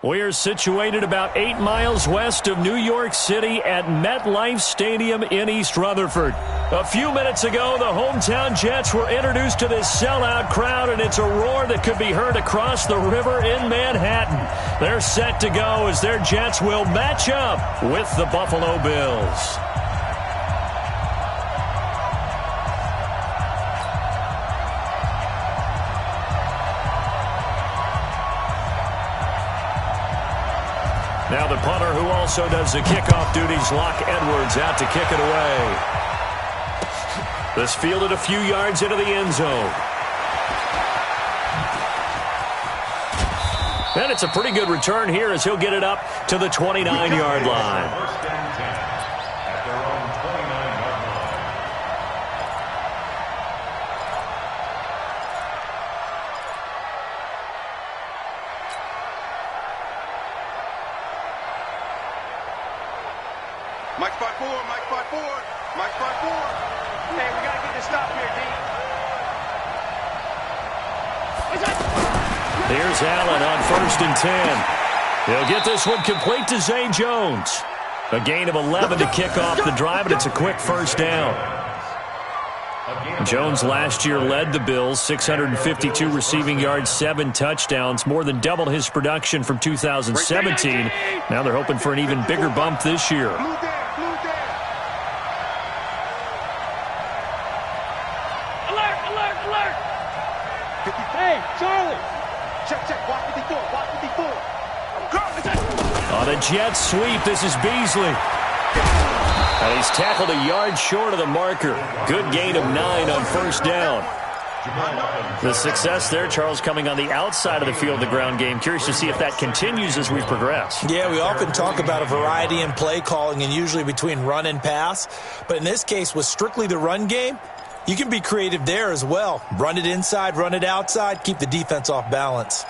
We are situated about 8 miles west of New York City at MetLife Stadium in East Rutherford. A few minutes ago, the hometown Jets were introduced to this sellout crowd, and it's a roar that could be heard across the river in Manhattan. They're set to go as their Jets will match up with the Buffalo Bills. Now the punter, who also does the kickoff duties, Locke Edwards, out to kick it away. This fielded a few yards into the end zone. And it's a pretty good return here as he'll get it up to the 29-yard line. Mike 5-4, Mike 5-4, Mike 5-4. Hey, we got to get this stop here, D. Here's Allen on 1st and 10. He'll get this one complete to Zay Jones. A gain of 11 to kick off the drive, and it's a quick first down. Jones last year led the Bills, 652 receiving yards, 7 touchdowns, more than doubled his production from 2017. Now they're hoping for an even bigger bump this year. Hey, Charlie! Check, walk 54, walk 54. On a jet sweep, this is Beasley. And he's tackled a yard short of the marker. Good gain of 9 on first down. The success there, Charles, coming on the outside of the field, the ground game. Curious to see if that continues as we progress. Yeah, we often talk about a variety in play calling and usually between run and pass. But in this case, with strictly the run game, you can be creative there as well. Run it inside, run it outside, keep the defense off balance.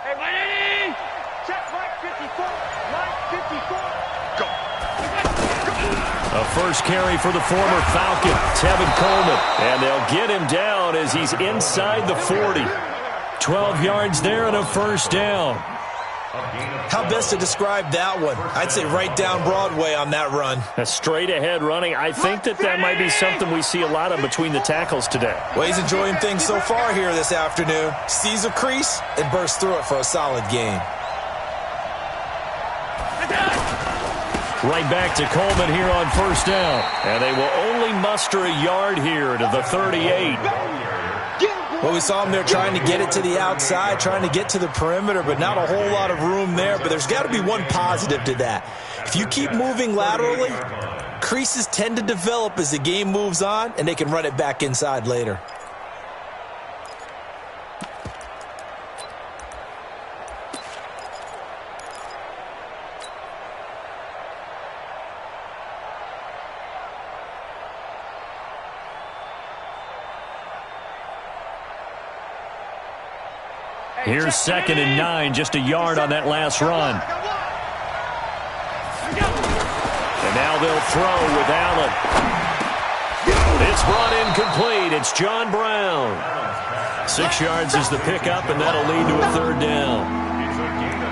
Hey, 180! Check, Mike 54, Mike 54. Go. A first carry for the former Falcon, Tevin Coleman. And they'll get him down as he's inside the 40. 12 yards there and a first down. How best to describe that one? I'd say right down Broadway on that run. A straight-ahead running. I think that might be something we see a lot of between the tackles today. Well, he's enjoying things so far here this afternoon. Sees a crease and bursts through it for a solid gain. Right back to Coleman here on first down. And they will only muster a yard here to the 38. Well, we saw him there trying to get it to the outside, trying to get to the perimeter, but not a whole lot of room there. But there's got to be one positive to that. If you keep moving laterally, creases tend to develop as the game moves on, and they can run it back inside later. Here's 2nd and 9, just a yard on that last run. And now they'll throw with Allen. It's brought in complete. It's John Brown. 6 yards is the pickup, and that'll lead to a 3rd down.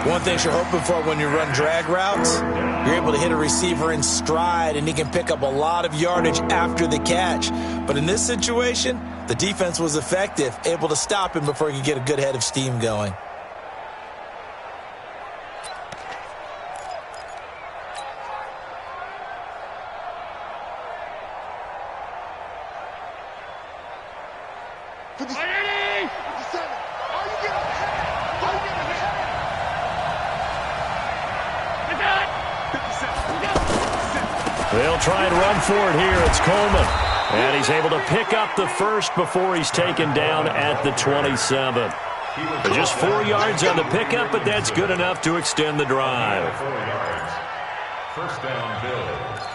One thing you're hoping for when you run drag routes, you're able to hit a receiver in stride, and he can pick up a lot of yardage after the catch. But in this situation, the defense was effective, able to stop him before he could get a good head of steam going. They'll try and run for it here. It's Coleman. And he's able to pick up the first before he's taken down at the 27. Just 4 yards on the pickup, but that's good enough to extend the drive. 4 yards. First down, Bills.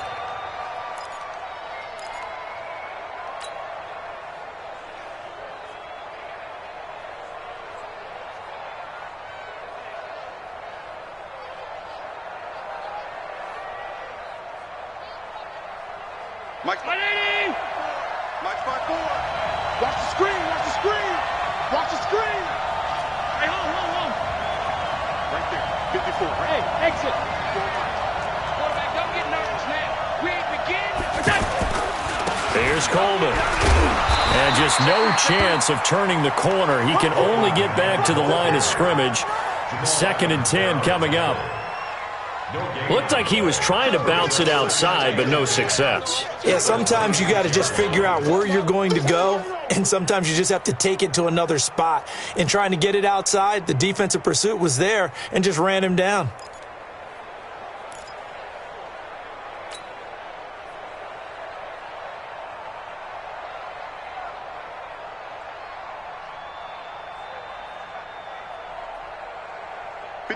Mike's 180. Mike's 5-4. Watch the screen. Watch the screen. Watch the screen. Hey, hold. Right there. 54. Right? Hey, exit. Quarterback, don't get nervous now. We begin. Here's Coleman. And just no chance of turning the corner. He can only get back to the line of scrimmage. 2nd and 10 coming up. Looked like he was trying to bounce it outside, but no success. Yeah, sometimes you got to just figure out where you're going to go, and sometimes you just have to take it to another spot. In trying to get it outside, the defensive pursuit was there and just ran him down.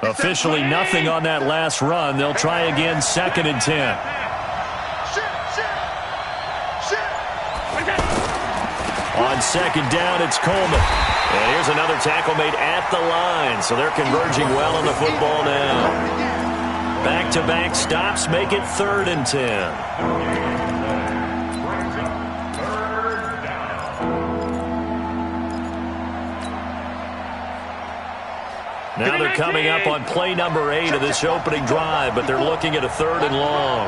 Officially nothing on that last run. They'll try again 2nd and 10. On 2nd down, it's Coleman. And here's another tackle made at the line. So they're converging well on the football now. Back-to-back stops make it 3rd and 10. Now they're coming up on play number 8 of this opening drive, but they're looking at a 3rd and long.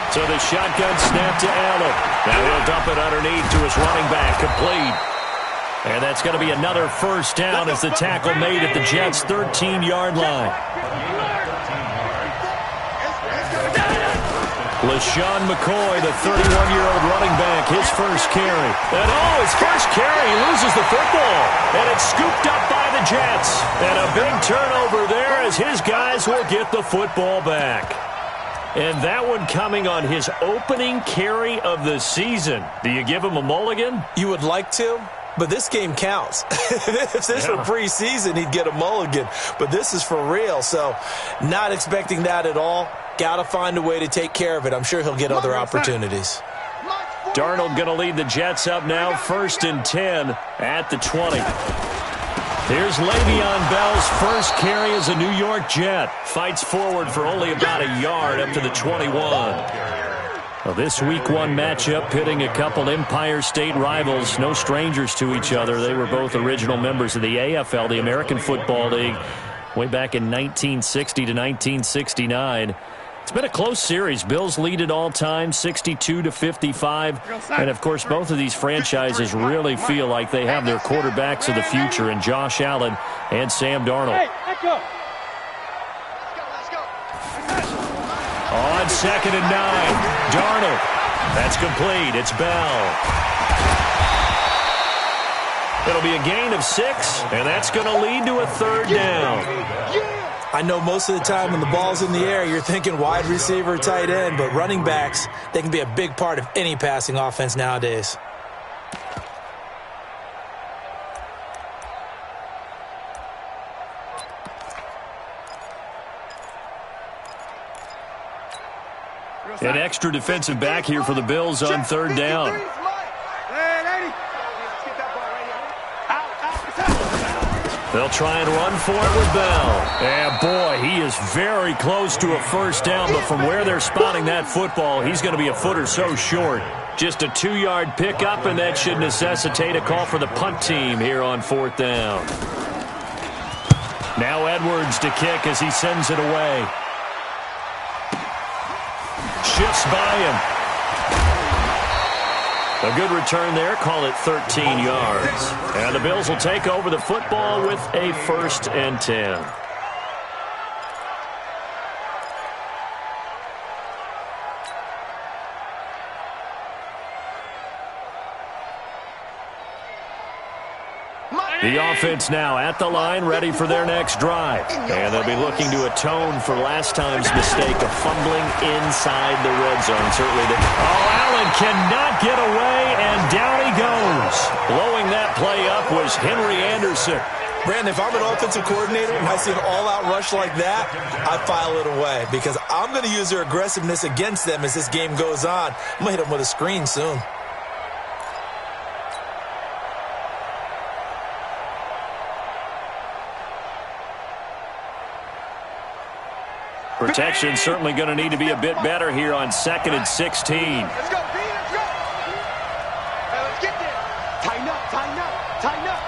So the shotgun snap to Allen. Now he'll dump it underneath to his running back, complete. And that's going to be another 1st down as the tackle made at the Jets' 13-yard line. LaShawn McCoy, the 31-year-old running back, his first carry. And his first carry, he loses the football. And it's scooped up by the Jets. And a big turnover there as his guys will get the football back. And that one coming on his opening carry of the season. Do you give him a mulligan? You would like to, but this game counts. If this were preseason, he'd get a mulligan. But this is for real, so not expecting that at all. Got to find a way to take care of it. I'm sure he'll get other opportunities. Darnold going to lead the Jets up now, 1st and 10 at the 20. Here's Le'Veon Bell's first carry as a New York Jet. Fights forward for only about a yard up to the 21. Well, this Week 1 matchup pitting a couple Empire State rivals, no strangers to each other. They were both original members of the AFL, the American Football League, way back in 1960 to 1969. It's been a close series. Bills lead it all time, 62-55. And, of course, both of these franchises really feel like they have their quarterbacks of the future in Josh Allen and Sam Darnold. Hey, let's go. On 2nd and 9, Darnold. That's complete. It's Bell. It'll be a gain of 6, and that's going to lead to a 3rd down. I know most of the time when the ball's in the air, you're thinking wide receiver, tight end, but running backs, they can be a big part of any passing offense nowadays. An extra defensive back here for the Bills on 3rd down. They'll try and run for it with Bell. And, boy, he is very close to a 1st down, but from where they're spotting that football, he's going to be a foot or so short. Just a 2-yard pickup, and that should necessitate a call for the punt team here on 4th down. Now Edwards to kick as he sends it away. Shifts by him. A good return there. Call it 13 yards. And the Bills will take over the football with a 1st and 10. The offense now at the line, ready for their next drive. And they'll be looking to atone for last time's mistake of fumbling inside the red zone. Certainly Allen cannot get away, and down he goes. Blowing that play up was Henry Anderson. Brandon, if I'm an offensive coordinator and I see an all-out rush like that, I file it away because I'm going to use their aggressiveness against them as this game goes on. I'm going to hit them with a screen soon. Protection certainly going to need to be a bit better here on 2nd and 16. Let's go, B, let's go. Hey, let's get there. Tighten up, tighten up, tighten up.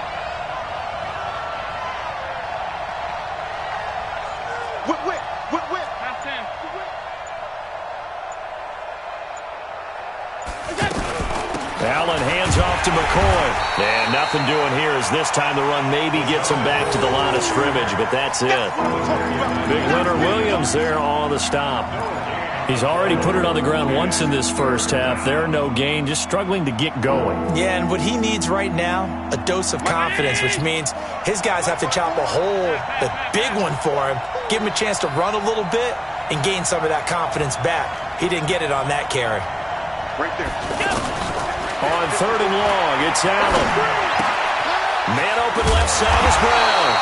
Whip, whip, whip, whip. Half 10. Allen hands off to McCoy. And nothing doing here as this time the run maybe gets him back to the line of scrimmage, but that's it. Big winner Williams there on the stop. He's already put it on the ground once in this first half. There, no gain, just struggling to get going. Yeah, and what he needs right now, a dose of confidence, which means his guys have to chop a hole, a big one for him, give him a chance to run a little bit and gain some of that confidence back. He didn't get it on that carry. Right there. On 3rd and long, it's Allen. Man open left side is Brown.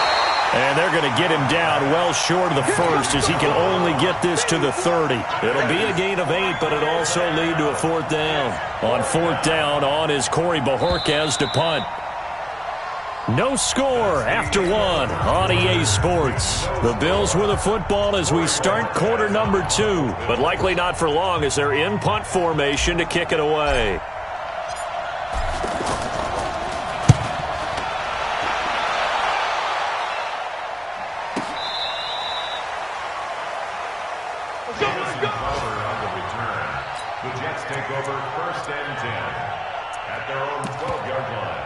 And they're going to get him down well short of the first as he can only get this to the 30. It'll be a gain of 8, but it'll also lead to a 4th down. On 4th down, on is Corey Bojorquez to punt. No score after 1 on EA Sports. The Bills with a football as we start quarter number 2, but likely not for long as they're in punt formation to kick it away. Take over 1st and 10 at their own 12-yard line.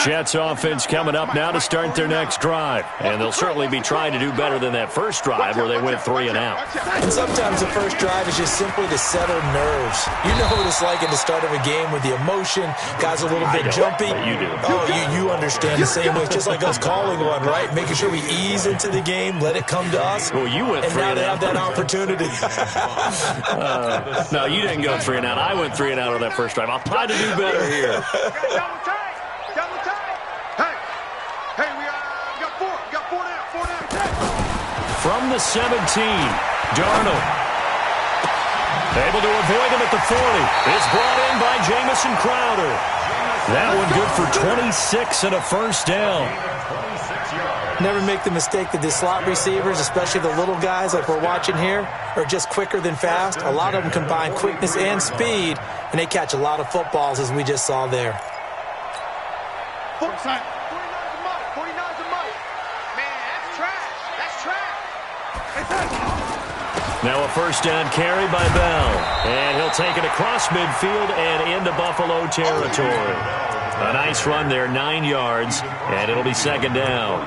Jets offense coming up now to start their next drive. And they'll certainly be trying to do better than that first drive where they went 3 and out. And sometimes the first drive is just simply to settle nerves. You know what it's like at the start of a game with the emotion. Guys a little bit jumpy. You do. Oh, you understand the same way. It's just like us calling one, right? Making sure we ease into the game, let it come to us. Well, you went 3 and and now out. they have that opportunity. No, you didn't go 3 and out. I went 3 and out on that first drive. I'll try to do better here. From the 17, Darnold. Able to avoid him at the 40. It's brought in by Jamison Crowder. That one good for 26 and a first down. Never make the mistake that the slot receivers, especially the little guys like we're watching here, are just quicker than fast. A lot of them combine quickness and speed, and they catch a lot of footballs as we just saw there. Now a first down carry by Bell. And he'll take it across midfield and into Buffalo territory. A nice run there, 9 yards, and it'll be 2nd down.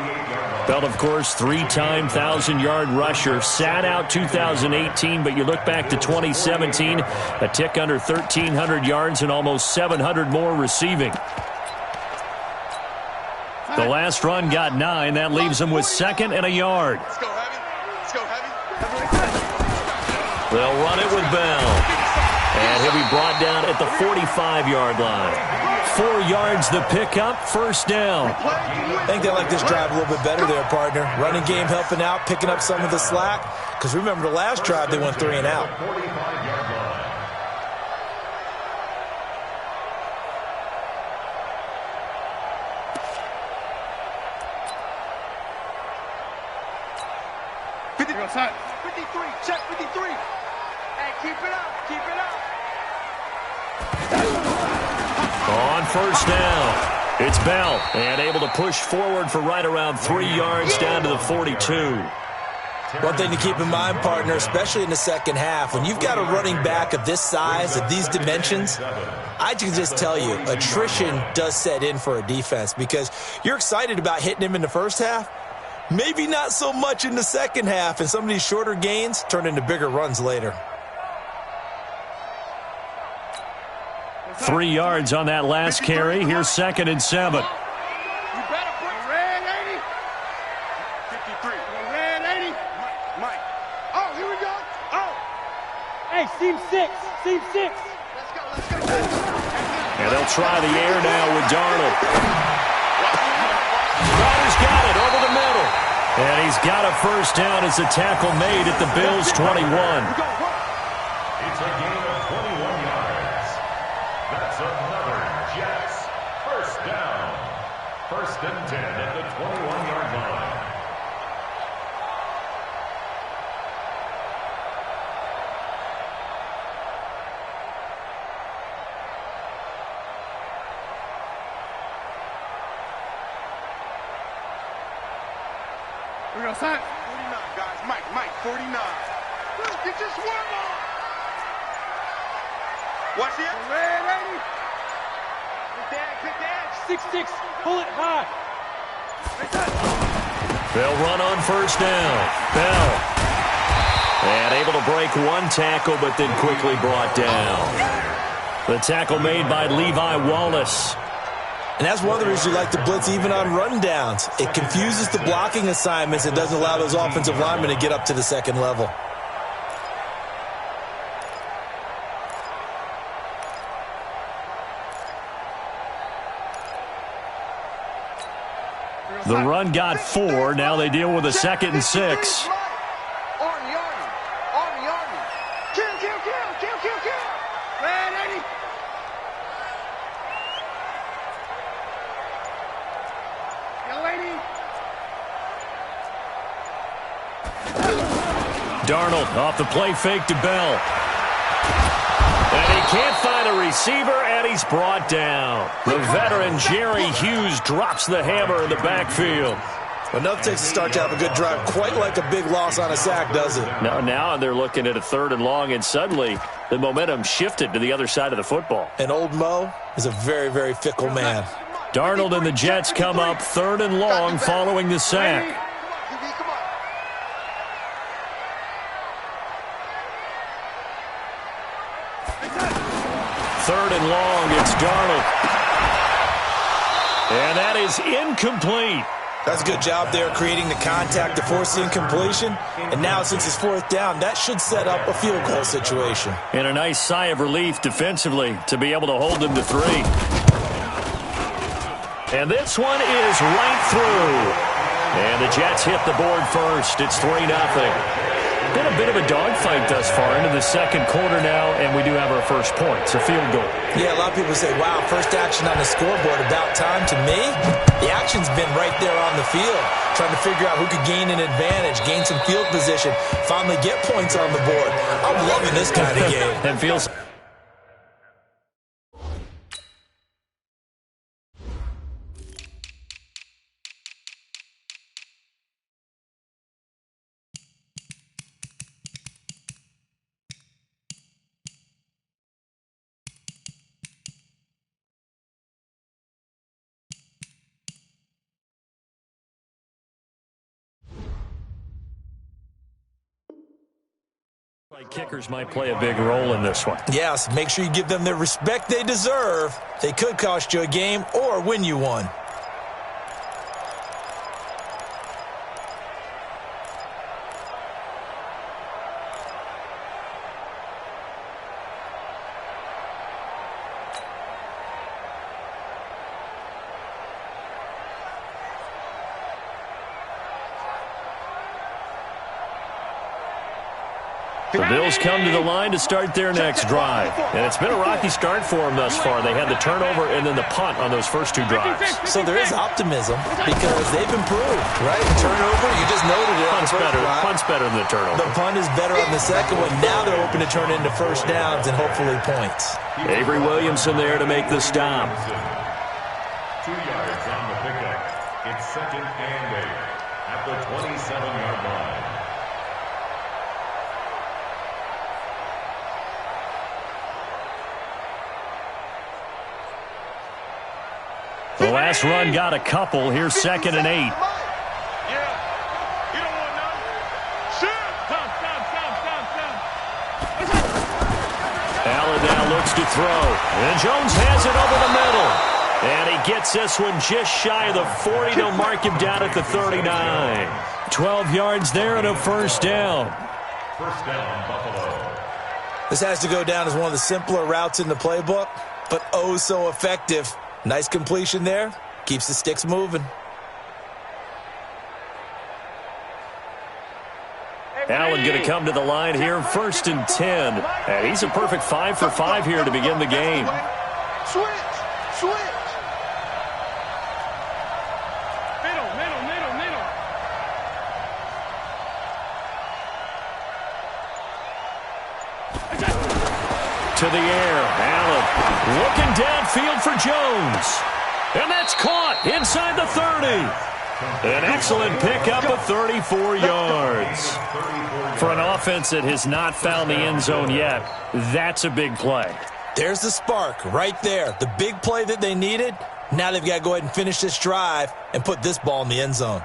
Bell, of course, 3-time 1,000-yard rusher. Sat out 2018, but you look back to 2017, a tick under 1,300 yards and almost 700 more receiving. The last run got 9. That leaves him with 2nd and a yard. Let's go heavy. Let's go heavy. They'll run it with Bell. And he'll be brought down at the 45-yard line. 4 yards the pickup, first down. I think they like this drive a little bit better there, partner. Running game helping out, picking up some of the slack. Because remember, the last drive they went 3 and out. 45-yard line. Outside. 53, check 53. Hey, keep it up, keep it up. On first down, it's Bell, and able to push forward for right around 3 yards down to the 42. One thing to keep in mind, partner, especially in the second half, when you've got a running back of this size, of these dimensions, I can just tell you, attrition does set in for a defense because you're excited about hitting him in the first half. Maybe not so much in the second half, and some of these shorter gains turn into bigger runs later. 3 yards on that last carry. Here's 2nd and 7. You better put red 80. 53. Red 80. Mike. Oh, here we go. Oh. Hey, seam 6. Seam 6. Let's go, let's go. And they'll try the air now with Darnold. Crowder's got it over the middle. And he's got a first down as a tackle made at the Bills' 21. It's a gain of 21 yards. That's another Jets first down. 1st and 10 at the 21-yard line. We go, son. 49, guys. Mike, 49. Get your swarm on. Watch it. Red 80. Good dad. 6-6. Pull it high. They'll run on first down. Bell. And able to break one tackle, but then quickly brought down. The tackle made by Levi Wallace. And that's one of the reasons you like to blitz even on rundowns. It confuses the blocking assignments. It doesn't allow those offensive linemen to get up to the second level. The run got 4. Now they deal with a 2nd and 6. Army. Kill. Red 80. Darnold off the play fake to Bell. And he can't find a receiver, and he's brought down. The veteran Jerry Hughes drops the hammer in the backfield. Enough takes to start to have a good drive. Quite like a big loss on a sack, does it? Now they're looking at a 3rd and long, and suddenly the momentum shifted to the other side of the football. And old Mo is a very, very fickle man. Darnold and the Jets come up 3rd and long following the sack. Third and long, it's Darnold. And that is incomplete. That's a good job there creating the contact to force the incompletion. And now since it's 4th down, that should set up a field goal situation. And a nice sigh of relief defensively to be able to hold them to 3. And this one is right through. And the Jets hit the board first. It's 3-0. Been a bit of a dogfight thus far into the second quarter now, and we do have our first point. It's a field goal. Yeah, a lot of people say, wow, first action on the scoreboard, about time. To me, the action's been right there on the field, trying to figure out who could gain an advantage, gain some field position, finally get points on the board. I'm loving this kind of game. And feels... Kickers might play a big role in this one. Yes, make sure you give them the respect they deserve. They could cost you a game or win you one. The Bills come to the line to start their next drive. And it's been a rocky start for them thus far. They had the turnover and then the punt on those first 2 drives. So there is optimism because they've improved, right? Turnover, you just noted it. Punt's better than the turnover. The punt is better on the second one. Now they're hoping to turn into first downs and hopefully points. Avery Williamson there to make the stop. 2 yards on the pickup. It's 2nd and 8 at the 27-yard line. The last run got a couple. Here's 2nd and 8. Yeah. You don't want none. Shoot. Allen now looks to throw. And Jones has it over the middle. And he gets this one just shy of the 40. They'll mark him down at the 39. 12 yards there and a first down. First down, Buffalo. This has to go down as one of the simpler routes in the playbook, but oh so effective. Nice completion there. Keeps the sticks moving. Allen going to come to the line here, 1st and 10. And he's a perfect 5 for 5 here to begin the game. Switch. Middle. To the air, Allen looking downfield for Jones. And that's caught inside the 30. An excellent pickup of 34 yards. For an offense that has not found the end zone yet, that's a big play. There's the spark right there. The big play that they needed. Now they've got to go ahead and finish this drive and put this ball in the end zone.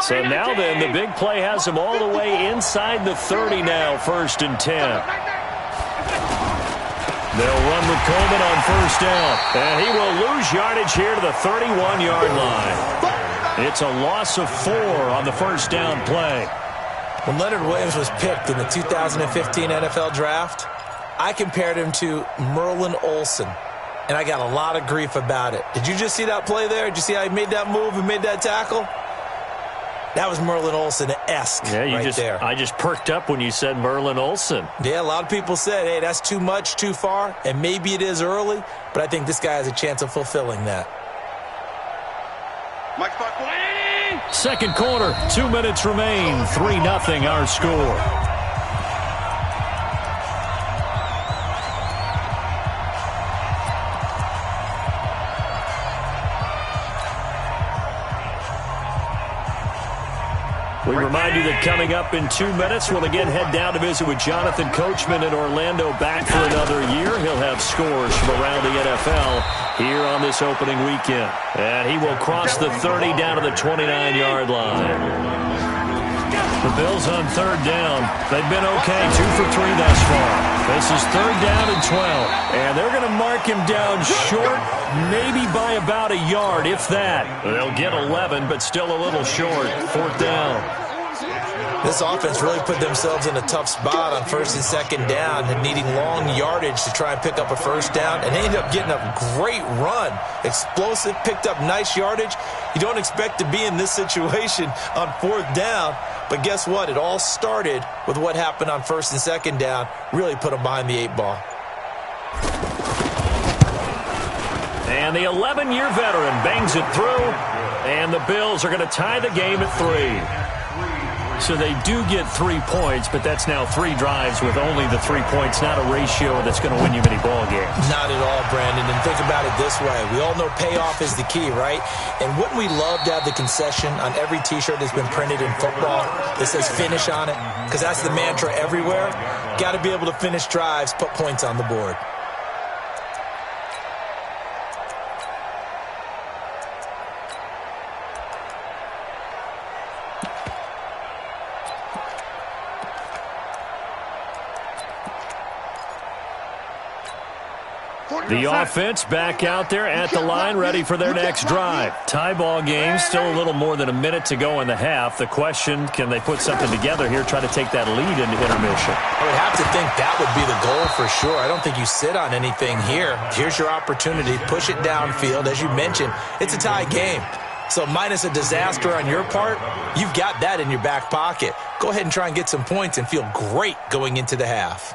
So now then, the big play has him all the way inside the 30 now, 1st and 10. They'll run with Coleman on 1st down. And he will lose yardage here to the 31-yard line. It's a loss of 4 on the 1st down play. When Leonard Williams was picked in the 2015 NFL Draft, I compared him to Merlin Olsen, and I got a lot of grief about it. Did you just see that play there? Did you see how he made that move and made that tackle? That was Merlin Olsen-esque there. I just perked up when you said Merlin Olsen. Yeah, a lot of people said, hey, that's too much, too far, and maybe it is early, but I think this guy has a chance of fulfilling that. Second quarter, 2 minutes remain, 3-0 our score. We remind you that coming up in 2 minutes, we'll again head down to visit with Jonathan Coachman in Orlando, back for another year. He'll have scores from around the NFL here on this opening weekend. And he will cross the 30 down to the 29-yard line. The Bills on 3rd down. They've been okay, 2 for 3 thus far. This is 3rd down and 12. And they're going to mark him down short, maybe by about a yard, if that. They'll get 11, but still a little short. 4th down. This offense really put themselves in a tough spot on 1st and 2nd down and needing long yardage to try and pick up a 1st down. And they ended up getting a great run. Explosive, picked up nice yardage. You don't expect to be in this situation on 4th down. But guess what? It all started with what happened on 1st and 2nd down. Really put them behind the 8 ball. And the 11-year veteran bangs it through. And the Bills are going to tie the game at 3. So they do get 3 points, but that's now 3 drives with only the 3 points, not a ratio that's going to win you many ball games. Not at all, Brandon. And think about it this way. We all know payoff is the key, right? And wouldn't we love to have the concession on every T-shirt that's been printed in football that says finish on it? Because that's the mantra everywhere. Got to be able to finish drives, put points on the board. The offense back out there at the line, ready for their next drive. Tie ball game, still a little more than a minute to go in the half. The question, can they put something together here, try to take that lead into intermission? I would have to think that would be the goal for sure. I don't think you sit on anything here. Here's your opportunity. Push it downfield. As you mentioned, it's a tie game. So minus a disaster on your part, you've got that in your back pocket. Go ahead and try and get some points and feel great going into the half.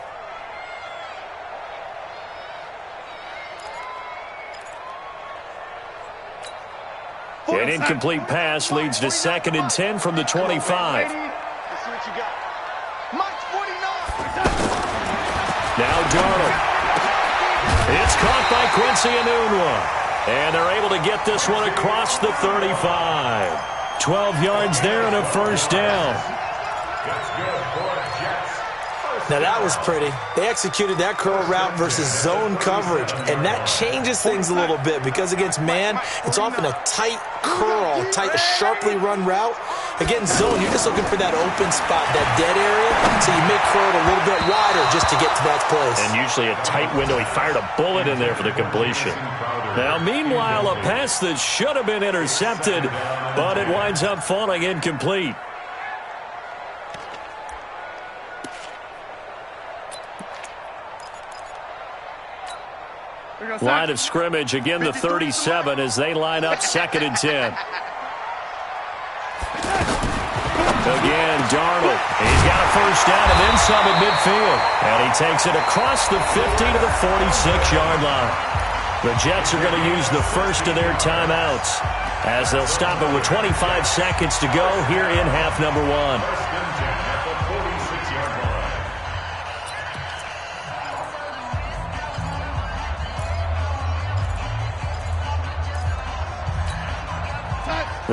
An incomplete pass leads to 2nd and 10 from the 25. Let's see what you got. Mike 49. Now Darnold. It's caught by Quincy Enunwa. And they're able to get this one across the 35. 12 yards there and a 1st down. That's good for the Jets. Now that was pretty. They executed that curl route versus zone coverage, and that changes things a little bit because against man, it's often a tight curl, a sharply run route. Against zone, you're just looking for that open spot, that dead area, so you make curl a little bit wider just to get to that place. And usually a tight window. He fired a bullet in there for the completion. Now, meanwhile, a pass that should have been intercepted, but it winds up falling incomplete. Line of scrimmage, again the 37 as they line up 2nd and 10. Again, Darnold. He's got a 1st down and then some at midfield. And he takes it across the 50 to the 46-yard line. The Jets are going to use the first of their timeouts as they'll stop it with 25 seconds to go here in half number 1.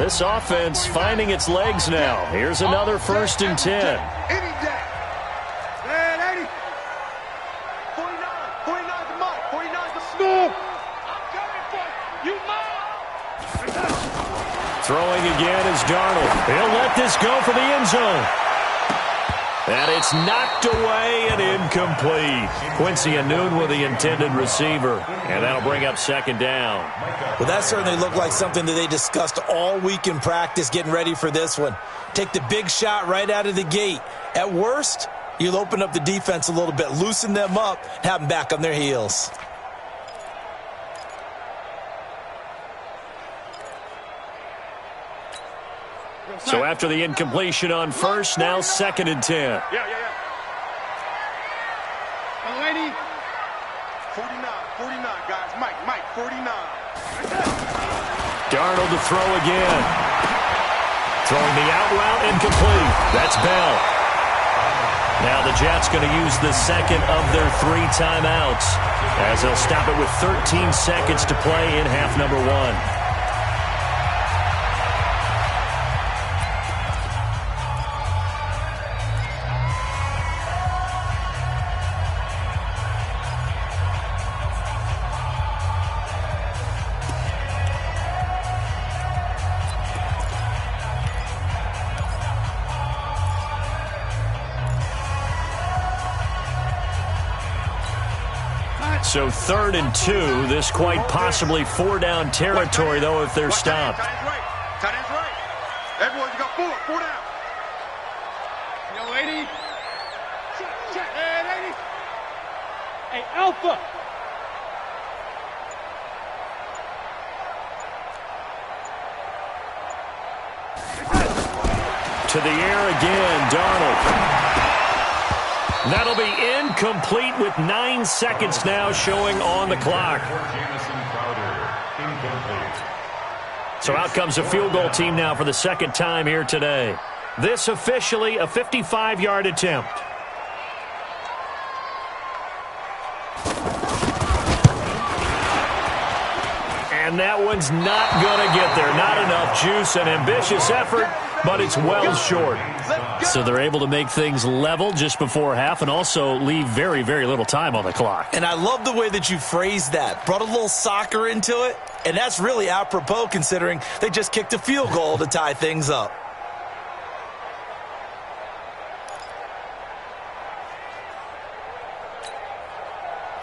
This offense finding its legs now. Here's another 1st and 10. Any day. Red 80. 49. 49's the mark. 49's the snoop. I'm coming for you. You mine. Throwing again is Darnold. He'll let this go for the end zone. And it's knocked away and incomplete. Quincy Anoon with the intended receiver. And that'll bring up 2nd down. Well, that certainly looked like something that they discussed all week in practice getting ready for this one. Take the big shot right out of the gate. At worst, you'll open up the defense a little bit, loosen them up, have them back on their heels. So after the incompletion on 1st, now 2nd and 10. Yeah. Lady. 49, guys. Mike, 49. Darnold to throw again. Throwing the out route, incomplete. That's Bell. Now the Jets going to use the 2nd of their 3 timeouts as they'll stop it with 13 seconds to play in half number 1. So 3rd and 2. This quite possibly 4-down territory, though, if they're stopped. Tight end's right. Everyone, you got 4 down. Yo, 80. Check. Red 80. Hey, Alpha. To the air again, Darnold. That'll be incomplete with 9 seconds now showing on the clock. So out comes a field goal team now for the 2nd time here today. This officially a 55-yard attempt. And that one's not going to get there. Not enough juice. An ambitious effort, but it's well short. So they're able to make things level just before half and also leave very, very little time on the clock. And I love the way that you phrased that. Brought a little soccer into it, and that's really apropos considering they just kicked a field goal to tie things up.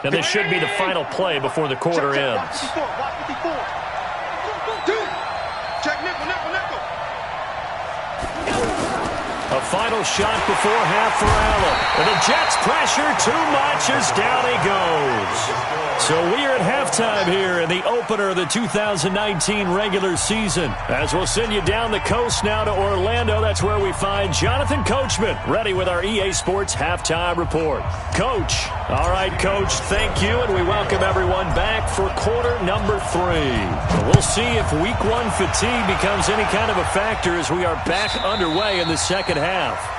And this should be the final play before the quarter ends. Check nickel. A final shot before half for Allen. And the Jets pressure too much as down he goes. So we're at halftime here in the opener of the 2019 regular season. As we'll send you down the coast now to Orlando, that's where we find Jonathan Coachman ready with our EA Sports halftime report. Coach. All right, Coach, thank you, and we welcome everyone back for quarter number 3. We'll see if week 1 fatigue becomes any kind of a factor as we are back underway in the second half.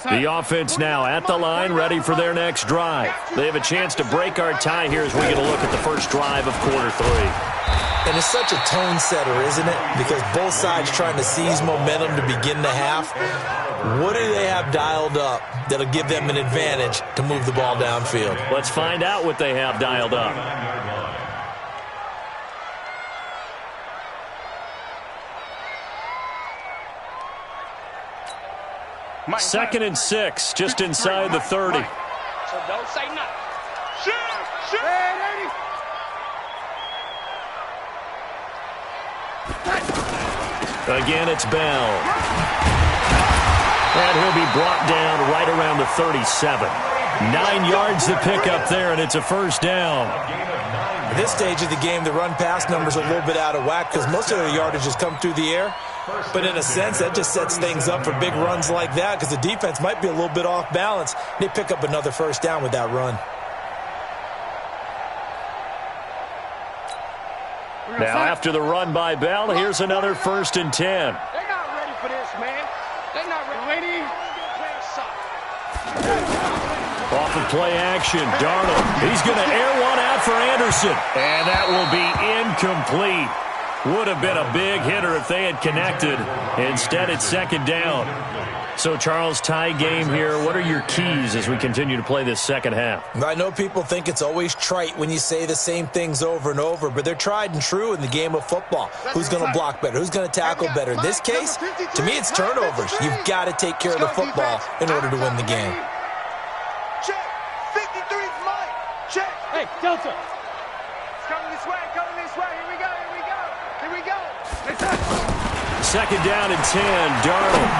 The offense now at the line, ready for their next drive. They have a chance to break our tie here as we get a look at the first drive of quarter 3. And it's such a tone setter, isn't it? Because both sides trying to seize momentum to begin the half. What do they have dialed up that'll give them an advantage to move the ball downfield? Let's find out what they have dialed up. 2nd and 6, just inside the 30. So don't say nothing. Shoot! Again, it's Bell. And he'll be brought down right around the 37. 9 yards to pick up there, and it's a first down. At this stage of the game, the run-pass numbers are a little bit out of whack because most of their yardage has come through the air. But in a sense, that just sets things up for big runs like that because the defense might be a little bit off balance. They pick up another first down with that run. Now after the run by Bell, here's another 1st and 10. They're not ready for this, man. They're not ready. Off of play action, Darnold. He's going to air one out for Anderson. And that will be incomplete. Would have been a big hitter if they had connected. Instead, it's 2nd down. So, Charles, tie game here. What are your keys as we continue to play this second half? I know people think it's always trite when you say the same things over and over, but they're tried and true in the game of football. Who's going to block better? Who's going to tackle better? In this case, to me, it's turnovers. You've got to take care of the football in order to win the game. Check. 53's Mike. Check. Hey, Delta. It's coming this way. Coming this way. Here we go. Here we go. Here we go. 2nd down and 10. Darnold.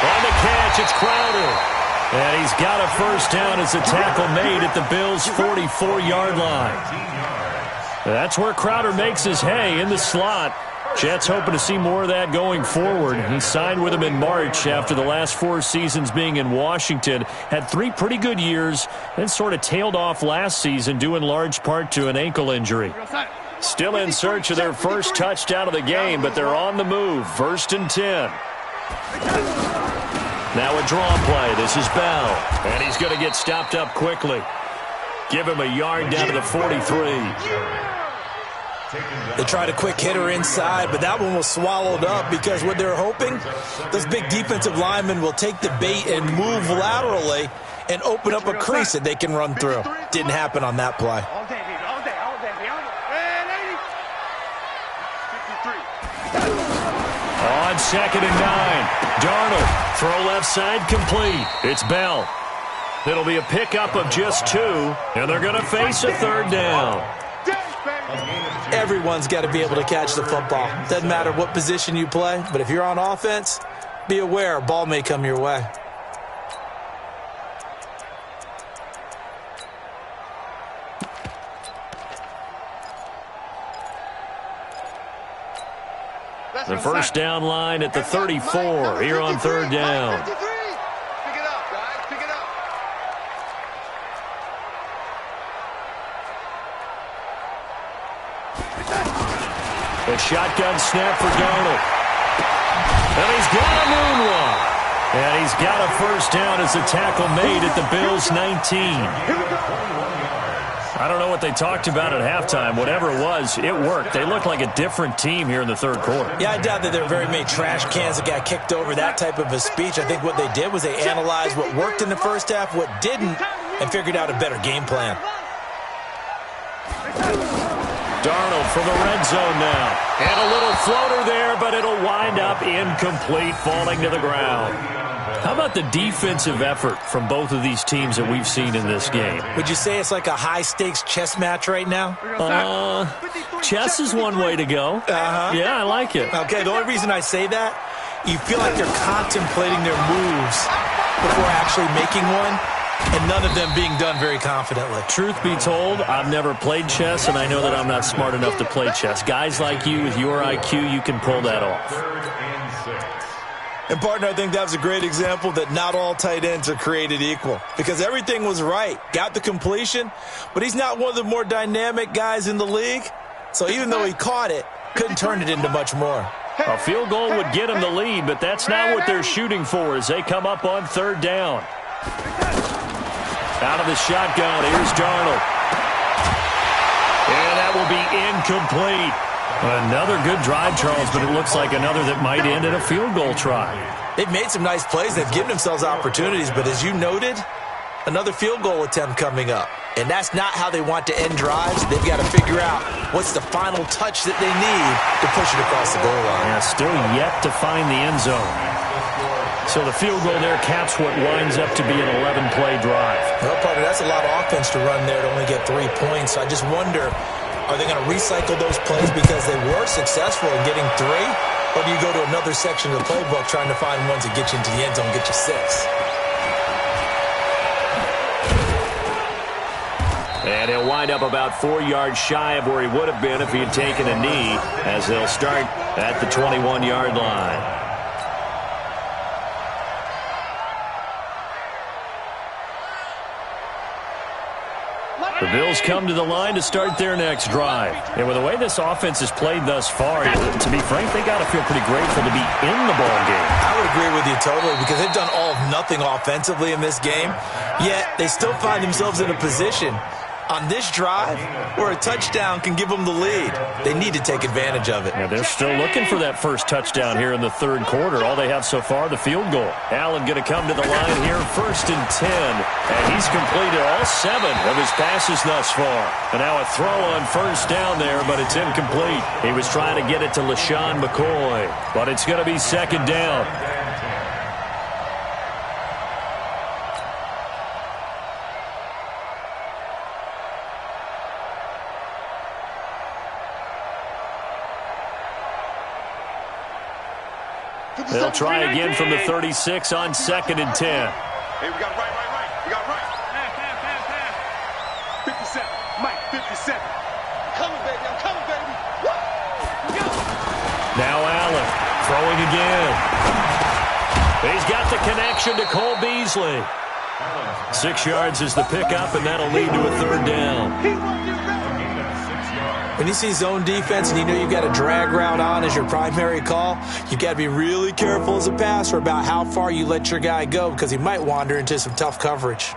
On the catch, it's Crowder. And he's got a 1st down as a tackle made at the Bills' 44-yard line. That's where Crowder makes his hay in the slot. Jets hoping to see more of that going forward. He signed with them in March after the last 4 seasons being in Washington. Had 3 pretty good years, then sort of tailed off last season due in large part to an ankle injury. Still in search of their first touchdown of the game, but they're on the move. 1st and 10. Now a draw play. This is Bell. And he's going to get stopped up quickly. Give him a yard down to the 43. They tried a quick hitter inside, but that one was swallowed up because what they're hoping, those big defensive linemen will take the bait and move laterally and open up a crease that they can run through. Didn't happen on that play. All day, baby. All day. All day. And 80. 53. On 2nd and 9. Darnold, throw left side complete. It's Bell. It'll be a pickup of just 2, and they're going to face a 3rd down. Everyone's got to be able to catch the football. Doesn't matter what position you play, but if you're on offense, be aware a ball may come your way. The 1st down line at the 34 here on 3rd down. Pick it up, guys. Pick it up. The shotgun snap for Darnold. And he's got a moonwalk. And he's got a 1st down as a tackle made at the Bills' 19. I don't know what they talked about at halftime. Whatever it was, it worked. They looked like a different team here in the 3rd quarter. Yeah, I doubt that there were very many trash cans that got kicked over, that type of a speech. I think what they did was they analyzed what worked in the 1st half, what didn't, and figured out a better game plan. Darnold from the red zone now. And a little floater there, but it'll wind up incomplete, falling to the ground. How about the defensive effort from both of these teams that we've seen in this game? Would you say it's like a high-stakes chess match right now? Chess is one way to go. Yeah, I like it. Okay, the only reason I say that, you feel like they're contemplating their moves before actually making one, and none of them being done very confidently. Truth be told, I've never played chess, and I know that I'm not smart enough to play chess. Guys like you with your IQ, you can pull that off. And, partner, I think that was a great example that not all tight ends are created equal because everything was right. Got the completion, but he's not one of the more dynamic guys in the league. So even though he caught it, couldn't turn it into much more. A field goal would get him the lead, but that's not what they're shooting for as they come up on 3rd down. Out of the shotgun, here's Darnold. And that will be incomplete. Another good drive, Charles, but it looks like another that might end in a field goal try. They've made some nice plays. They've given themselves opportunities, but as you noted, another field goal attempt coming up. And that's not how they want to end drives. They've got to figure out what's the final touch that they need to push it across the goal line. Yeah, still yet to find the end zone. So the field goal there caps what winds up to be an 11-play drive. Well, partner, that's a lot of offense to run there to only get 3 points. So I just wonder, are they going to recycle those plays because they were successful in getting 3? Or do you go to another section of the playbook trying to find ones that get you into the end zone, get you 6? And he'll wind up about 4 yards shy of where he would have been if he had taken a knee as they'll start at the 21-yard line. The Bills come to the line to start their next drive. And with the way this offense has played thus far, to be frank, they got to feel pretty grateful to be in the ball game. I would agree with you totally because they've done all of nothing offensively in this game, yet they still find themselves in a position on this drive where a touchdown can give them the lead. They need to take advantage of it. Yeah, they're still looking for that first touchdown here in the third quarter. All they have so far, the field goal. Allen going to come to the line here, 1st and 10. And he's completed all 7 of his passes thus far. And now a throw on first down there, but it's incomplete. He was trying to get it to LaShawn McCoy, but it's going to be 2nd down. They'll try again from the 36 on 2nd and 10. Hey, we got right. We got right. 57. Mike, 57. I'm coming, baby. Woo! Go! Now Allen throwing again. He's got the connection to Cole Beasley. 6 yards is the pickup, and that'll lead to a 3rd down. When you see zone defense and you know you've got a drag route on as your primary call, you've got to be really careful as a passer about how far you let your guy go because he might wander into some tough coverage.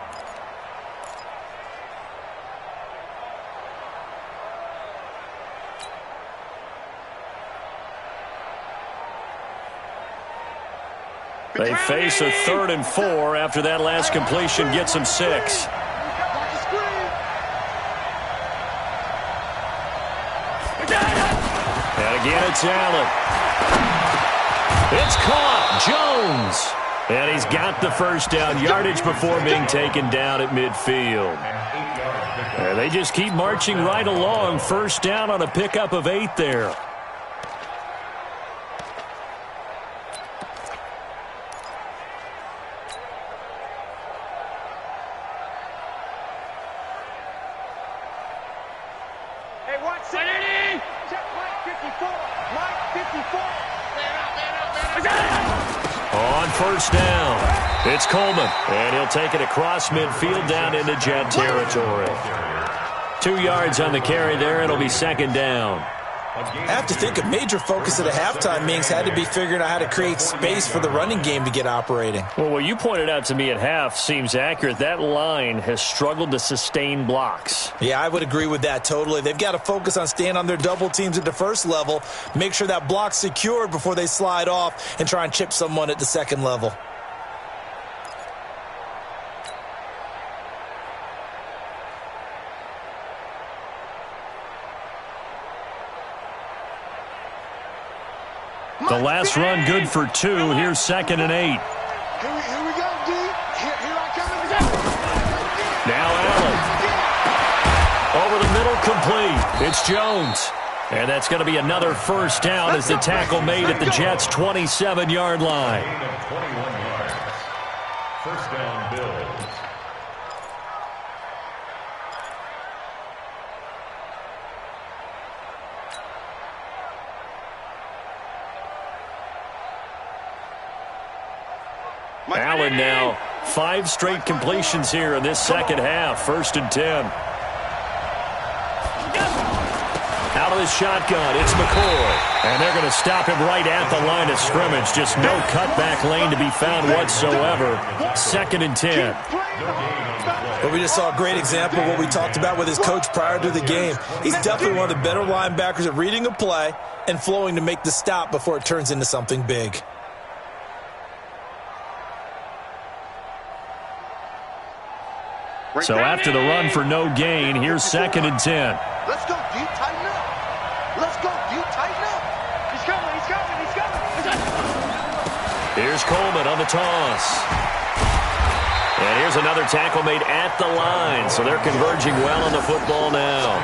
They face a 3rd and 4 after that last completion gets them 6. And again, it's Allen. It's caught. Jones. And he's got the first down yardage before being taken down at midfield. And they just keep marching right along. First down on a pickup of 8 there. On first down, it's Coleman, and he'll take it across midfield down into Jet territory. 2 yards on the carry there. It'll be 2nd down. I have to think a major focus of the halftime meetings had to be figuring out how to create space for the running game to get operating. Well, what you pointed out to me at half seems accurate. That line has struggled to sustain blocks. Yeah, I would agree with that totally. They've got to focus on staying on their double teams at the first level, make sure that block's secured before they slide off and try and chip someone at the second level. The last run good for 2. Here's 2nd and 8. Here we go, D. Here I come. Now Allen. Over the middle, complete. It's Jones. And that's going to be another first down as the tackle made at the Jets' 27-yard line. 21 yards. First down, Bills. Allen now 5 straight completions here in this second half. 1st and 10. Out of the shotgun, it's McCoy. And they're going to stop him right at the line of scrimmage. Just no cutback lane to be found whatsoever. 2nd and 10. But we just saw a great example of what we talked about with his coach prior to the game. He's definitely one of the better linebackers at reading a play and flowing to make the stop before it turns into something big. So after the run for no gain, here's 2nd and 10. Let's go deep, tighten up. Let's go deep, tighten up. He's coming. Here's Coleman on the toss. And here's another tackle made at the line. So they're converging well on the football now.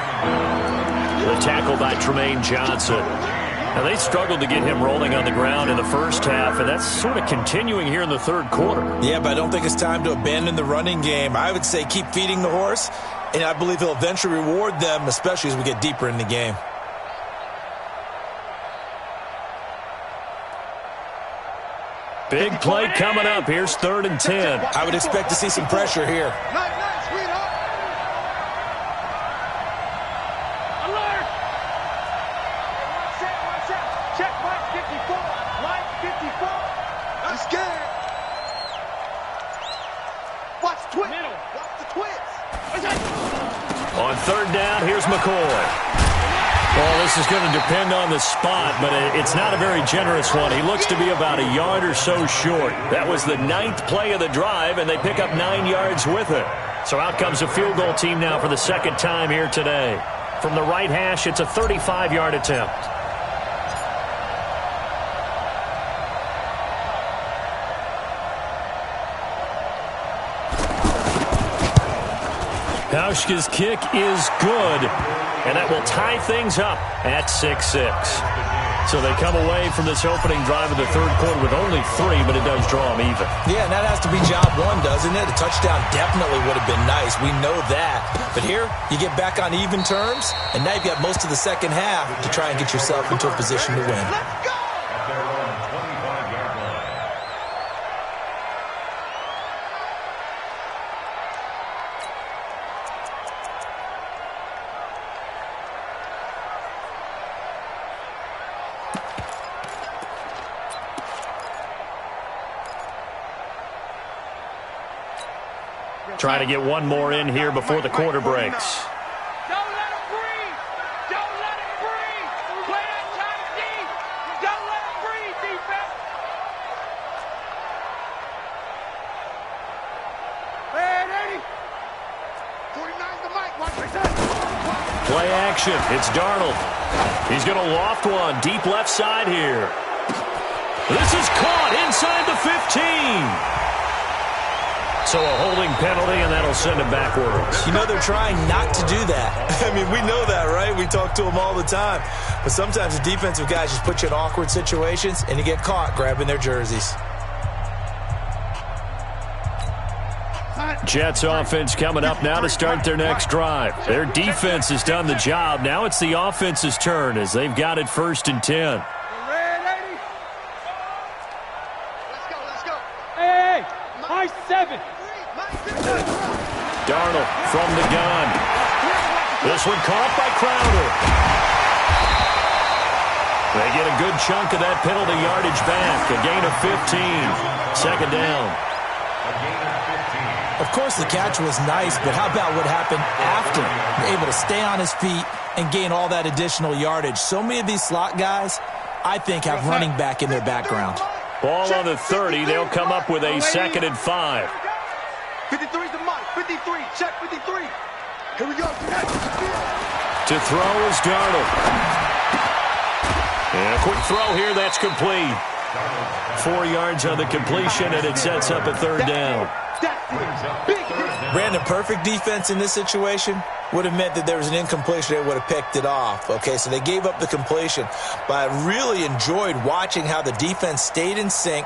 The tackle by Tremaine Johnson. Now, they struggled to get him rolling on the ground in the first half, and that's sort of continuing here in the third quarter. Yeah, but I don't think it's time to abandon the running game. I would say keep feeding the horse, and I believe he'll eventually reward them, especially as we get deeper in the game. Big play coming up. Here's 3rd and 10. I would expect to see some pressure here. Watch the twist. Watch the twist. On third down, here's McCoy. Well, this is going to depend on the spot, but it's not a very generous one. He looks to be about a yard or so short. That was the 9th play of the drive, and they pick up 9 yards with it. So out comes a field goal team now for the second time here today. From the right hash, it's a 35-yard attempt. Pauschke's kick is good, and that will tie things up at 6-6. So they come away from this opening drive of the third quarter with only 3, but it does draw them even. Yeah, and that has to be job one, doesn't it? A touchdown definitely would have been nice. We know that. But here, you get back on even terms, and now you've got most of the second half to try and get yourself into a position to win. Let's go. At their own 25-yard line. Trying to get one more in here before the quarter breaks. Don't let him breathe. Don't let him breathe. Play that tight deep. Don't let him breathe, defense. Hey, 80. 49's the mic. Watch it. Play action. It's Darnold. He's going to loft one deep left side here. This is caught inside the 15. So a holding penalty, and that'll send him backwards. You know, they're trying not to do that. I mean, we know that, right? We talk to them all the time. But sometimes the defensive guys just put you in awkward situations, and you get caught grabbing their jerseys. Jets offense coming up now to start their next drive. Their defense has done the job. Now it's the offense's turn as they've got it 1st and 10. Let's go. Hey, high 7. Darnold from the gun. This one caught by Crowder. They get a good chunk of that penalty yardage back. A gain of 15. Second down. A gain of 15. Of course, the catch was nice, but how about what happened after? Able to stay on his feet and gain all that additional yardage. So many of these slot guys, I think, have running back in their background. Ball on the 30. They'll come up with a 2nd and 5. 53's the mic. 53. Check 53. Here we go. To throw is Darnold. And a quick throw here. That's complete. 4 yards on the completion, and it sets up a 3rd down. Brandon, perfect defense in this situation would have meant that there was an incompletion. They would have picked it off. Okay, so they gave up the completion. But I really enjoyed watching how the defense stayed in sync,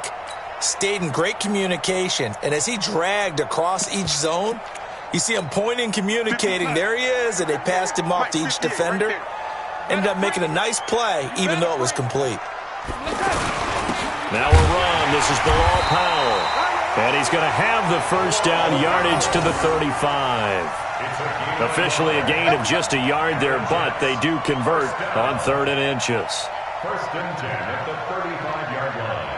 stayed in great communication, and as he dragged across each zone, you see him pointing, communicating. There he is, and they passed him off to each defender. Ended up making a nice play, even though it was complete. Now a run. This is Bilal Powell. And he's going to have the 1st down yardage to the 35. Officially a gain of just a yard there, but they do convert on 3rd and inches. 1st and 10 at the 35-yard line.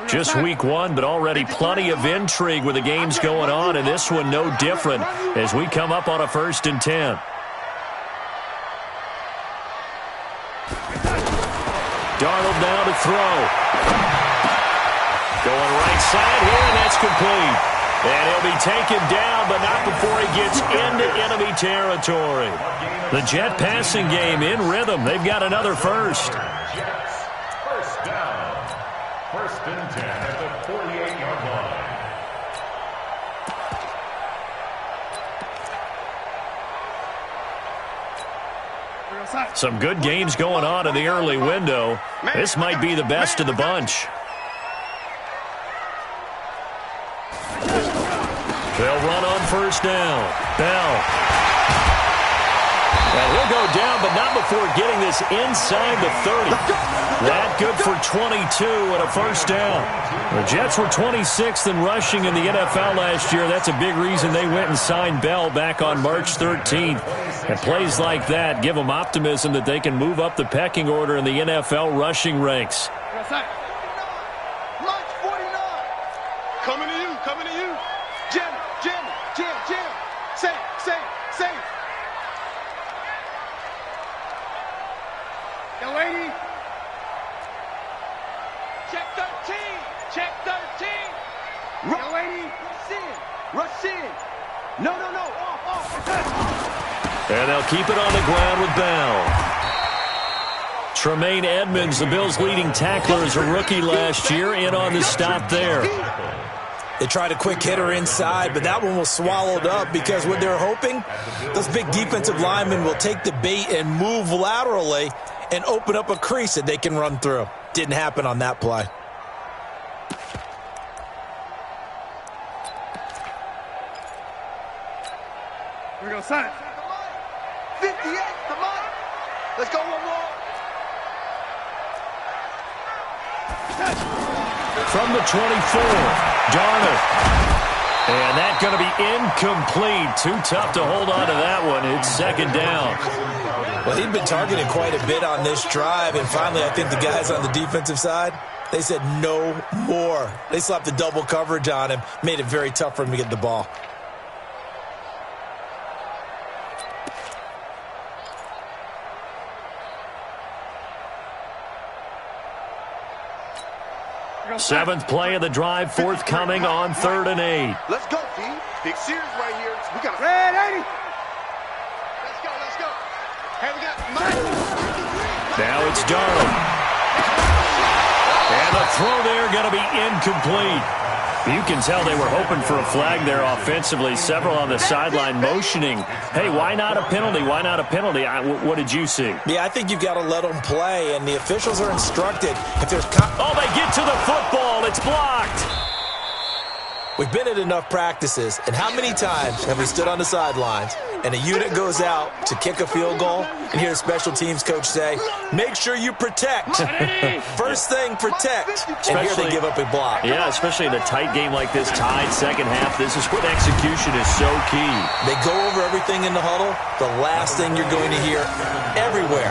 Just week 1, but already plenty of intrigue with the games going on, and this one no different as we come up on a 1st and 10. Darnold now to throw. Going right side here, and that's complete. And he'll be taken down, but not before he gets into enemy territory. The Jet passing game in rhythm. They've got another 1st. Jets, 1st down. 1st and 10 at the 48-yard line. Some good games going on in the early window. This might be the best of the bunch. They'll run on 1st down. Bell. And he'll go down, but not before getting this inside the 30. That good for 22 and a first down. The Jets were 26th in rushing in the NFL last year. That's a big reason they went and signed Bell back on March 13th. And plays like that give them optimism that they can move up the pecking order in the NFL rushing ranks. March 49. Coming to you, coming to you. Jim. Say. Young lady. Check 13. Young lady. Rush in. No. Off. And they'll keep it on the ground with Bell. Tremaine Edmonds, the Bills' leading tackler as a rookie last year, in on the stop there. They tried a quick hitter inside, but that one was swallowed up because what they're hoping, those big defensive linemen will take the bait and move laterally and open up a crease that they can run through. Didn't happen on that play. Here we go, son. 58, come on. Let's go one more. From the 24, Darnold. And that's going to be incomplete. Too tough to hold on to that one. It's second down. Well, he'd been targeted quite a bit on this drive, and finally I think the guys on the defensive side, they said no more. They slapped the double coverage on him, made it very tough for him to get the ball. Seventh play of the drive, forthcoming on 3rd and 8. Let's go, D. Big series right here. We got red 80. Let's go. Hey, we got Mike. Now it's Darnold. And the throw there going to be incomplete. You can tell they were hoping for a flag there offensively. Several on the sideline motioning. Hey, why not a penalty? Why not a penalty? What did you see? Yeah, I think you've got to let them play, and the officials are instructed. If there's they get to the football. It's blocked. We've been at enough practices, and how many times have we stood on the sidelines and a unit goes out to kick a field goal and hear a special teams coach say, make sure you protect. First thing, protect. And here they give up a block. Yeah, especially in a tight game like this, tied second half. This is when execution is so key. They go over everything in the huddle. The last thing you're going to hear everywhere,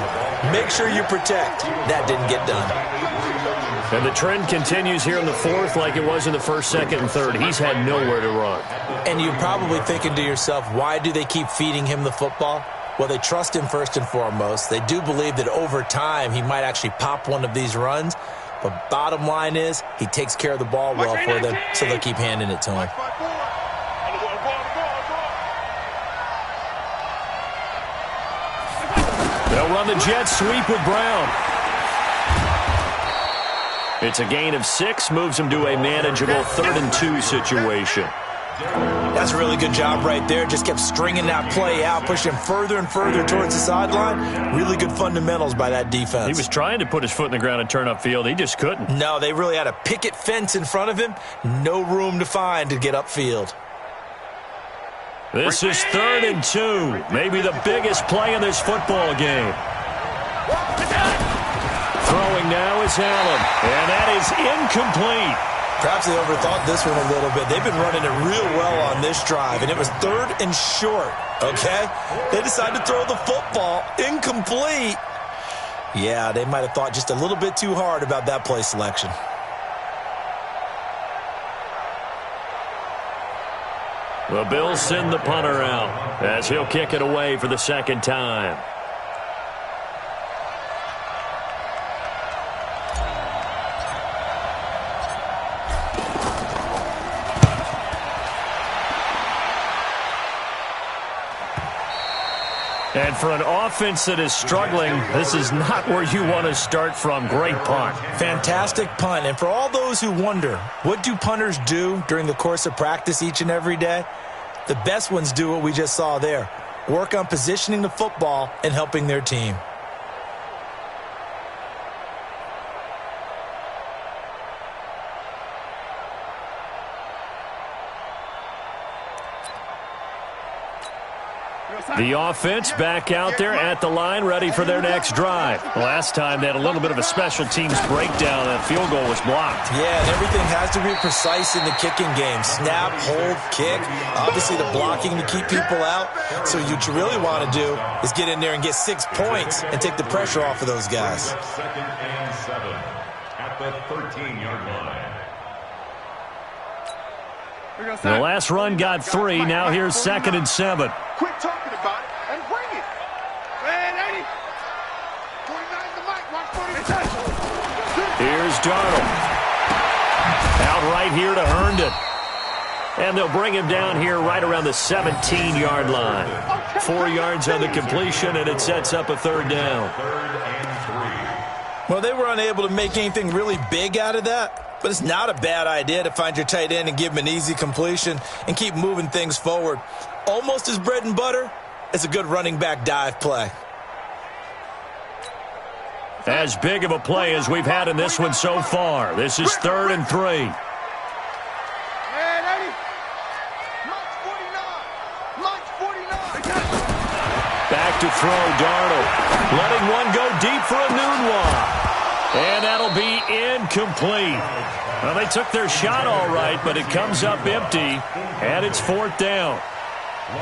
make sure you protect. That didn't get done. And the trend continues here in the 4th like it was in the 1st, 2nd, and 3rd. He's had nowhere to run. And you're probably thinking to yourself, why do they keep feeding him the football? Well, they trust him first and foremost. They do believe that over time he might actually pop one of these runs. But bottom line is he takes care of the ball well for them, so they'll keep handing it to him. They'll run the jet sweep with Brown. It's a gain of 6, moves him to a manageable 3rd and 2 situation. That's a really good job right there. Just kept stringing that play out, pushing him further and further towards the sideline. Really good fundamentals by that defense. He was trying to put his foot in the ground and turn upfield. He just couldn't. No, they really had a picket fence in front of him. No room to find to get upfield. This is 3rd and 2. Maybe the biggest play in this football game. Throwing now is Allen, and that is incomplete. Perhaps they overthought this one a little bit. They've been running it real well on this drive, and it was 3rd and short, okay? They decided to throw the football incomplete. Yeah, they might have thought just a little bit too hard about that play selection. The Bills send the punter out as he'll kick it away for the 2nd time. And for an offense that is struggling, this is not where you want to start from. Great punt. Fantastic punt. And for all those who wonder, what do punters do during the course of practice each and every day? The best ones do what we just saw there. Work on positioning the football and helping their team. The offense back out there at the line, ready for their next drive. Last time they had a little bit of a special teams breakdown. That field goal was blocked. Yeah, and everything has to be precise in the kicking game. Snap, hold, kick. Obviously the blocking to keep people out. So what you really want to do is get in there and get 6 points and take the pressure off of those guys. Second and 7 at the 13-yard line. The last run got 3. Now here's 2nd and 7. Quit talking about it and bring it. Man, 80. 49's the mic. Watch 40. Here's Darnold. Out right here to Herndon. And they'll bring him down here right around the 17-yard line. 4 yards on the completion, and it sets up a 3rd down. 3rd and 3. Well, they were unable to make anything really big out of that, but it's not a bad idea to find your tight end and give him an easy completion and keep moving things forward. Almost as bread and butter as a good running back dive play. As big of a play as we've had in this one so far. This is 3rd and 3. Back to throw, Darnold. Letting one go deep for a Nunwa. And that'll be incomplete. Well, they took their shot all right, but it comes up empty, and it's 4th down.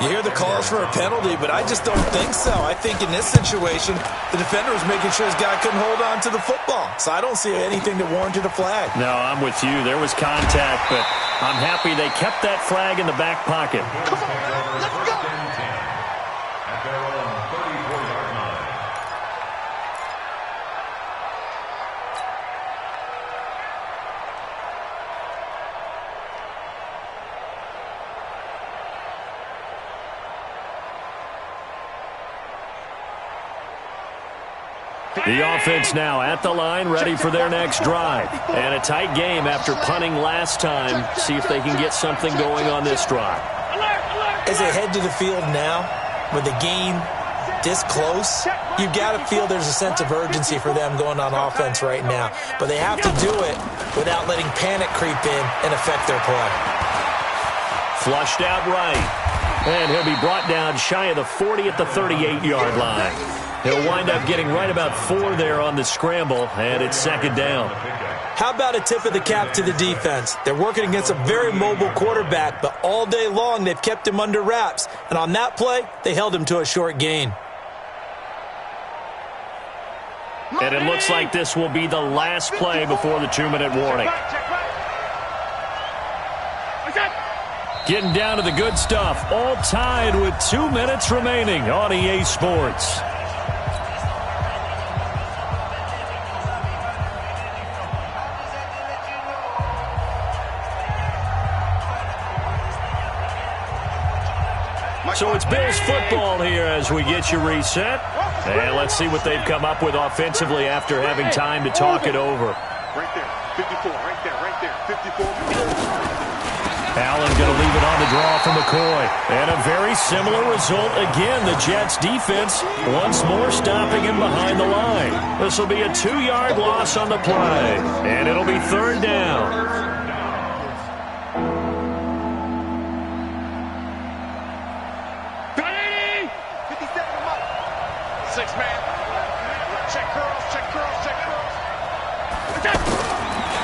You hear the calls for a penalty, but I just don't think so. I think in this situation, the defender was making sure his guy couldn't hold on to the football. So I don't see anything that warranted a flag. No, I'm with you. There was contact, but I'm happy they kept that flag in the back pocket. Come on, man. Let's go. At their own 34-yard line. The offense now at the line, ready for their next drive. And a tight game after punting last time. See if they can get something going on this drive. As they head to the field now, with the game this close, you've got to feel there's a sense of urgency for them going on offense right now. But they have to do it without letting panic creep in and affect their play. Flushed out right. And he'll be brought down shy of the 40 at the 38-yard line. He'll wind up getting right about 4 there on the scramble, and it's 2nd down. How about a tip of the cap to the defense? They're working against a very mobile quarterback, but all day long they've kept him under wraps. And on that play, they held him to a short gain. And it looks like this will be the last play before the 2-minute warning. Getting down to the good stuff, all tied with 2 minutes remaining on EA Sports. So it's Bills football here as we get you reset. And let's see what they've come up with offensively after having time to talk it over. Right there. 54. Right there. 54. Allen going to leave it on the draw from McCoy. And a very similar result again. The Jets defense once more stopping him behind the line. This will be a 2-yard loss on the play. And it'll be 3rd down.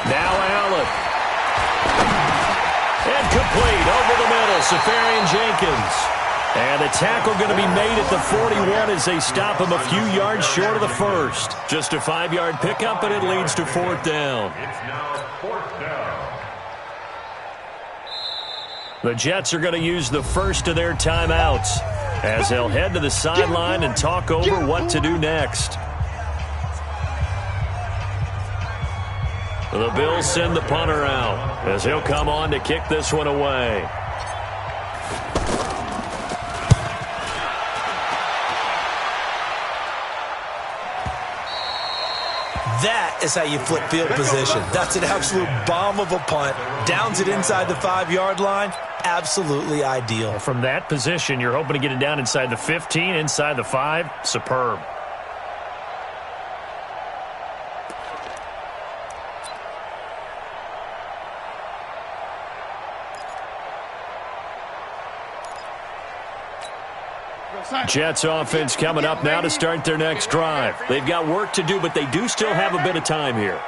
Now Allen. And complete over the middle, Safarian Jenkins. And the tackle going to be made at the 41 as they stop him a few yards short of the first. Just a 5-yard pickup, and it leads to 4th down. It's now 4th down. The Jets are going to use the first of their timeouts as they'll head to the sideline and talk over what to do next. The Bills send the punter out as he'll come on to kick this one away. That is how you flip field position. That's an absolute bomb of a punt. Downs it inside the 5-yard line. Absolutely ideal. From that position, you're hoping to get it down inside the 15, inside the 5. Superb. Jets offense coming up now to start their next drive. They've got work to do, but they do still have a bit of time here.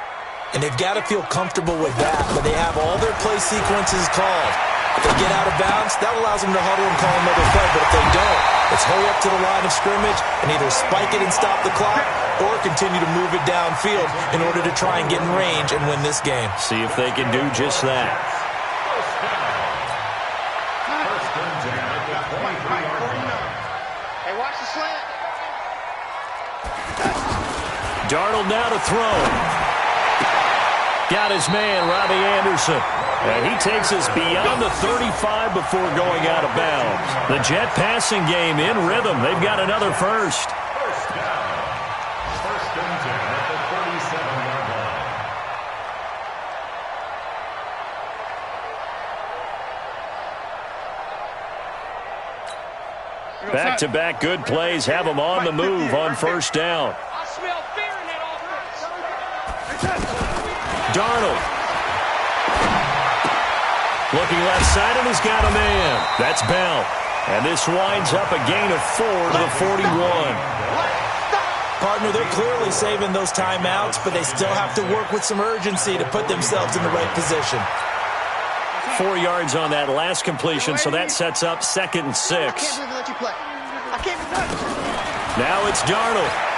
And they've got to feel comfortable with that, but they have all their play sequences called. If they get out of bounds, that allows them to huddle and call another play, but if they don't, it's hurry up to the line of scrimmage and either spike it and stop the clock or continue to move it downfield in order to try and get in range and win this game. See if they can do just that. Hey, watch the slant. Darnold now to throw. Got his man, Robbie Anderson. And he takes us beyond the 35 before going out of bounds. The Jet passing game in rhythm. They've got another first. First down. First and 10 at the 37-yard line. Back-to-back good plays have them on the move on first down. I smell fear in that offense. Darnold. Looking left side, and he's got a man. That's Bell. And this winds up a gain of 4 to the 41. Partner, they're clearly saving those timeouts, but they still have to work with some urgency to put themselves in the right position. 4 yards on that last completion, so that sets up 2nd and 6. I can't believe they let you play. I can't believe it. Now it's Darnold.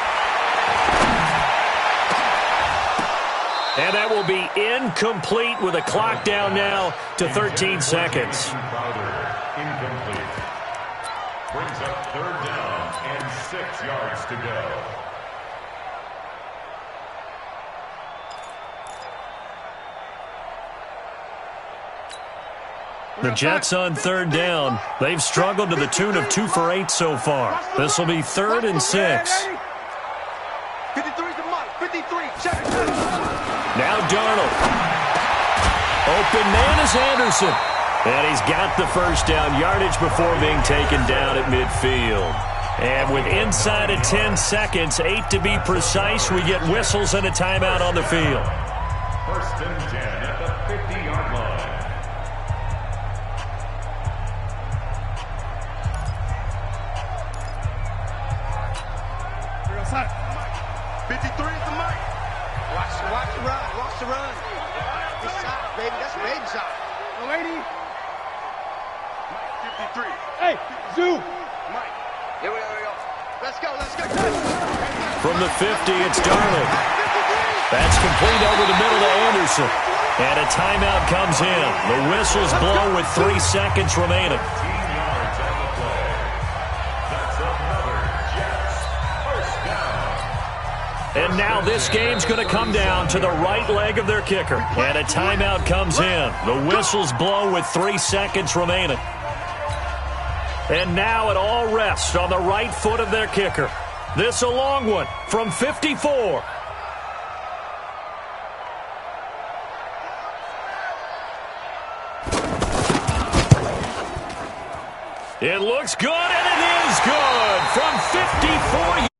And that will be incomplete with a clock down now to 13 seconds. Incomplete. Brings up 3rd down and 6 yards to go. The Jets on 3rd down. They've struggled to the tune of 2 for 8 so far. This will be 3rd and 6. 53's the mark. 53. Check it. Now Darnold. Open man is Anderson. And he's got the first down yardage before being taken down at midfield. And with inside of 10 seconds, 8 to be precise, we get whistles and a timeout on the field. First and 10 at the 50-yard line. 53 is the mic. Watch the run. Watch the run. This side, baby. That's baby side. No, lady. 53. Hey, Zoo. Mike. Here we go. Let's go. From the 50, it's Darnold. That's complete over the middle to Anderson. And a timeout comes in. The whistles blow with 3 seconds remaining. 15 yards on the play. That's another Jets first down. And now this game's going to come down to the right leg of their kicker. And a timeout comes in. The whistles blow with 3 seconds remaining. And now it all rests on the right foot of their kicker. This a long one from 54. It looks good, and it is good from 54.